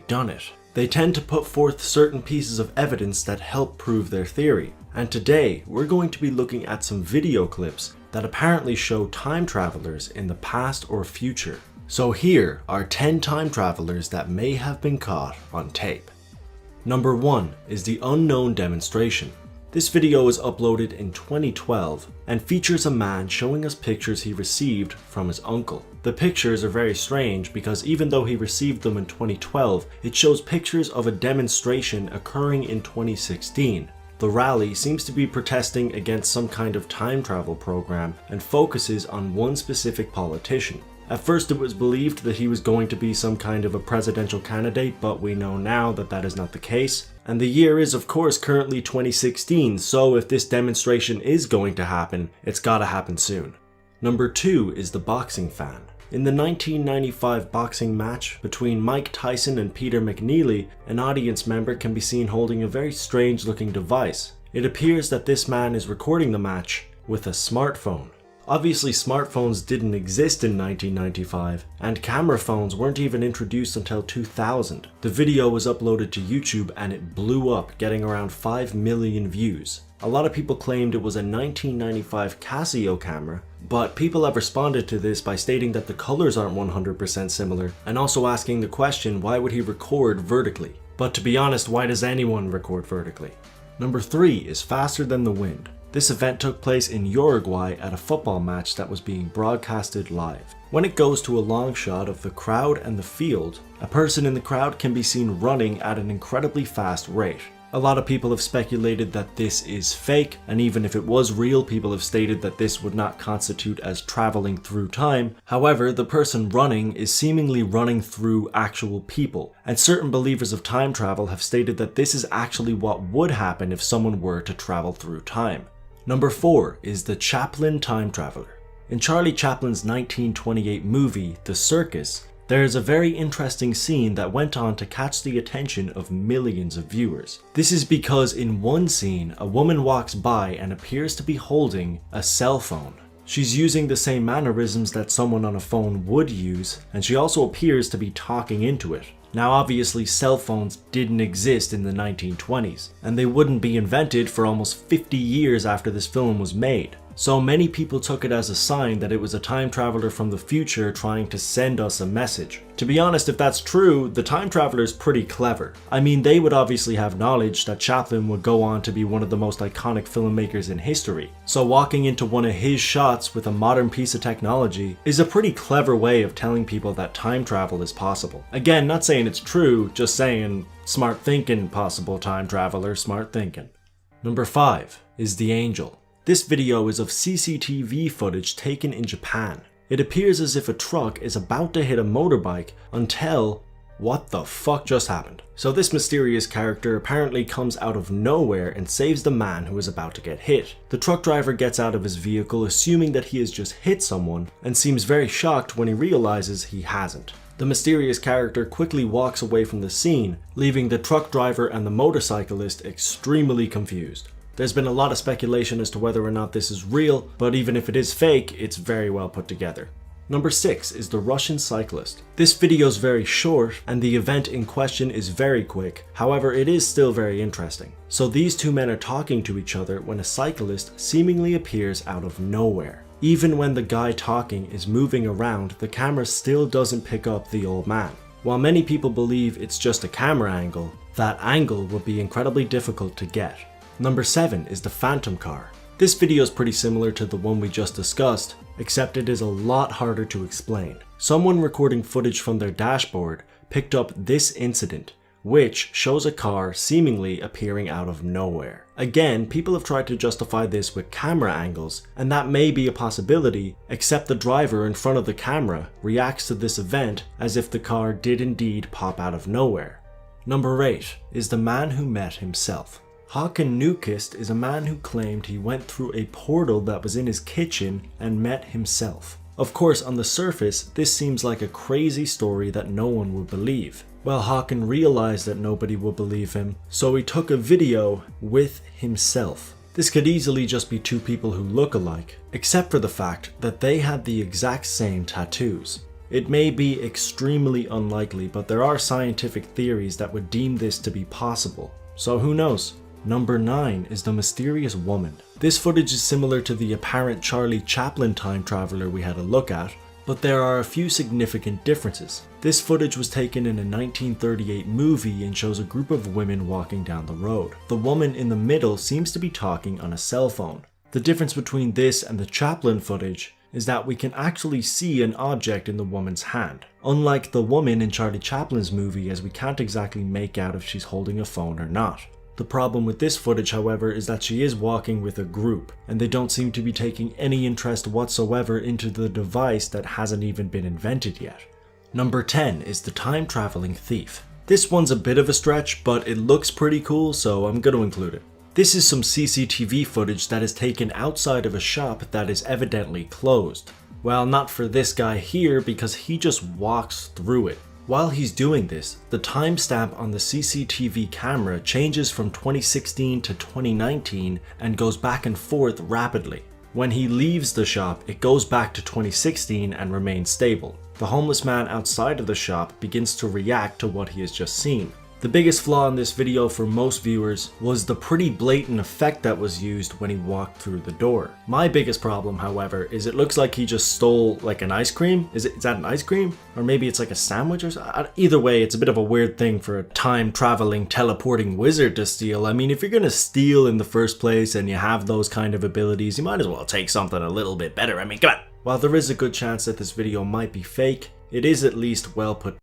done it. They tend to put forth certain pieces of evidence that help prove their theory. And today, we're going to be looking at some video clips that apparently show time travelers in the past or future. So here are 10 time travelers that may have been caught on tape. Number 1 is the unknown demonstration. This video was uploaded in 2012 and features a man showing us pictures he received from his uncle. The pictures are very strange because even though he received them in 2012, it shows pictures of a demonstration occurring in 2016. The rally seems to be protesting against some kind of time travel program and focuses on one specific politician. At first it was believed that he was going to be some kind of a presidential candidate, but we know now that that is not the case. And the year is of course currently 2016, so if this demonstration is going to happen, it's gotta happen soon. Number 2 is the boxing fan. In the 1995 boxing match between Mike Tyson and Peter McNeely, an audience member can be seen holding a very strange looking device. It appears that this man is recording the match with a smartphone. Obviously smartphones didn't exist in 1995, and camera phones weren't even introduced until 2000. The video was uploaded to YouTube and it blew up, getting around 5 million views. A lot of people claimed it was a 1995 Casio camera, but people have responded to this by stating that the colors aren't 100% similar, and also asking the question, why would he record vertically? But to be honest, why does anyone record vertically? Number 3 is faster than the wind. This event took place in Uruguay at a football match that was being broadcasted live. When it goes to a long shot of the crowd and the field, a person in the crowd can be seen running at an incredibly fast rate. A lot of people have speculated that this is fake, and even if it was real, people have stated that this would not constitute as traveling through time. However, the person running is seemingly running through actual people, and certain believers of time travel have stated that this is actually what would happen if someone were to travel through time. Number 4 is the Chaplin time traveler. In Charlie Chaplin's 1928 movie, The Circus, there is a very interesting scene that went on to catch the attention of millions of viewers. This is because in one scene, a woman walks by and appears to be holding a cell phone. She's using the same mannerisms that someone on a phone would use, and she also appears to be talking into it. Now obviously cell phones didn't exist in the 1920s, and they wouldn't be invented for almost 50 years after this film was made. So many people took it as a sign that it was a time traveler from the future trying to send us a message. To be honest, if that's true, the time traveler is pretty clever. I mean, they would obviously have knowledge that Chaplin would go on to be one of the most iconic filmmakers in history. So walking into one of his shots with a modern piece of technology is a pretty clever way of telling people that time travel is possible. Again, not saying it's true, just saying smart thinking, possible time traveler, smart thinking. Number 5 is the Angel. This video is of CCTV footage taken in Japan. It appears as if a truck is about to hit a motorbike until what the fuck just happened? So this mysterious character apparently comes out of nowhere and saves the man who is about to get hit. The truck driver gets out of his vehicle assuming that he has just hit someone and seems very shocked when he realizes he hasn't. The mysterious character quickly walks away from the scene, leaving the truck driver and the motorcyclist extremely confused. There's been a lot of speculation as to whether or not this is real, but even if it is fake, it's very well put together. Number 6 is the Russian cyclist. This video is very short and the event in question is very quick, however it is still very interesting. So these two men are talking to each other when a cyclist seemingly appears out of nowhere. Even when the guy talking is moving around, the camera still doesn't pick up the old man. While many people believe it's just a camera angle, that angle will be incredibly difficult to get. Number 7 is the Phantom car. This video is pretty similar to the one we just discussed, except it is a lot harder to explain. Someone recording footage from their dashboard picked up this incident, which shows a car seemingly appearing out of nowhere. Again, people have tried to justify this with camera angles, and that may be a possibility, except the driver in front of the camera reacts to this event as if the car did indeed pop out of nowhere. Number 8 is the man who met himself. Håkan Newquist is a man who claimed he went through a portal that was in his kitchen and met himself. Of course, on the surface, this seems like a crazy story that no one would believe. Well, Håkan realized that nobody would believe him, so he took a video with himself. This could easily just be two people who look alike, except for the fact that they had the exact same tattoos. It may be extremely unlikely, but there are scientific theories that would deem this to be possible. So who knows? Number 9 is the mysterious woman. This footage is similar to the apparent Charlie Chaplin time traveler we had a look at, but there are a few significant differences. This footage was taken in a 1938 movie and shows a group of women walking down the road. The woman in the middle seems to be talking on a cell phone. The difference between this and the Chaplin footage is that we can actually see an object in the woman's hand, unlike the woman in Charlie Chaplin's movie, as we can't exactly make out if she's holding a phone or not. The problem with this footage, however, is that she is walking with a group, and they don't seem to be taking any interest whatsoever into the device that hasn't even been invented yet. Number 10 is the time traveling thief. This one's a bit of a stretch, but it looks pretty cool, so I'm going to include it. This is some CCTV footage that is taken outside of a shop that is evidently closed. Well, not for this guy here, because he just walks through it. While he's doing this, the timestamp on the CCTV camera changes from 2016 to 2019 and goes back and forth rapidly. When he leaves the shop, it goes back to 2016 and remains stable. The homeless man outside of the shop begins to react to what he has just seen. The biggest flaw in this video for most viewers was the pretty blatant effect that was used when he walked through the door. My biggest problem, however, is it looks like he just stole like an ice cream. Is that an ice cream? Or maybe it's like a sandwich or something? Either way, it's a bit of a weird thing for a time-traveling, teleporting wizard to steal. I mean, if you're gonna steal in the first place and you have those kind of abilities, you might as well take something a little bit better. I mean, come on! While there is a good chance that this video might be fake, it is at least well put